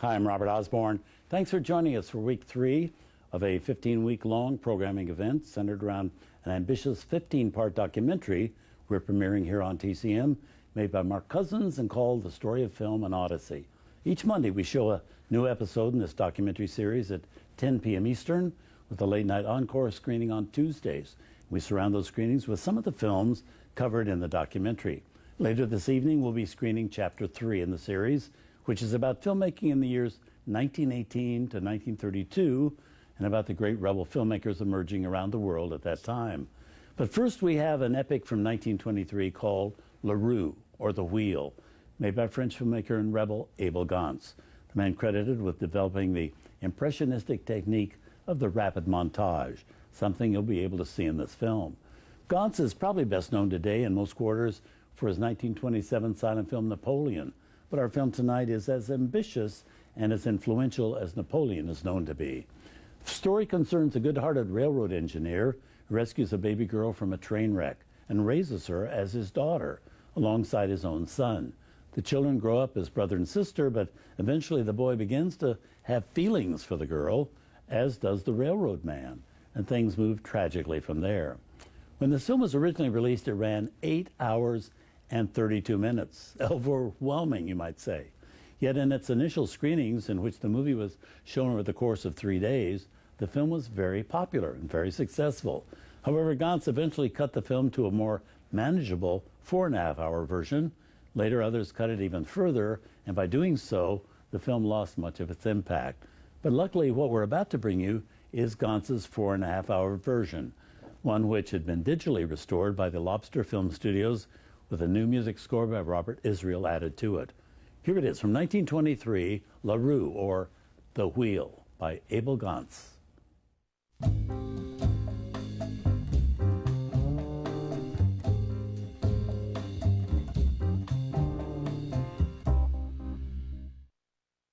Hi, I'm Robert Osborne. Thanks for joining us for week 3 of a 15-week-long programming event centered around an ambitious 15-part documentary we're premiering here on TCM, made by Mark Cousins and called The Story of Film and Odyssey. Each Monday we show a new episode in this documentary series at 10 p.m. Eastern, with a late-night encore screening on Tuesdays. We surround those screenings with some of the films covered in the documentary. Later this evening we'll be screening Chapter 3 in the series, which is about filmmaking in the years 1918 to 1932 and about the great rebel filmmakers emerging around the world at that time. But first we have an epic from 1923 called Roue, or The Wheel, made by French filmmaker and rebel Abel Gance, the man credited with developing the impressionistic technique of the rapid montage, something you'll be able to see in this film. Gance is probably best known today in most quarters for his 1927 silent film Napoleon, but our film tonight is as ambitious and as influential as Napoleon is known to be. The story concerns a good-hearted railroad engineer who rescues a baby girl from a train wreck and raises her as his daughter, alongside his own son. The children grow up as brother and sister, but eventually the boy begins to have feelings for the girl, as does the railroad man, and things move tragically from there. When the film was originally released, it ran 8 hours and 32 minutes. Overwhelming, you might say. Yet in its initial screenings, in which the movie was shown over the course of 3 days, the film was very popular and very successful. However, Gance eventually cut the film to a more manageable 4.5-hour version. Later, others cut it even further, and by doing so, the film lost much of its impact. But luckily, what we're about to bring you is Gance's 4.5-hour version, one which had been digitally restored by the Lobster Film Studios with a new music score by Robert Israel added to it. Here it is from 1923, Roue, or The Wheel, by Abel Gance.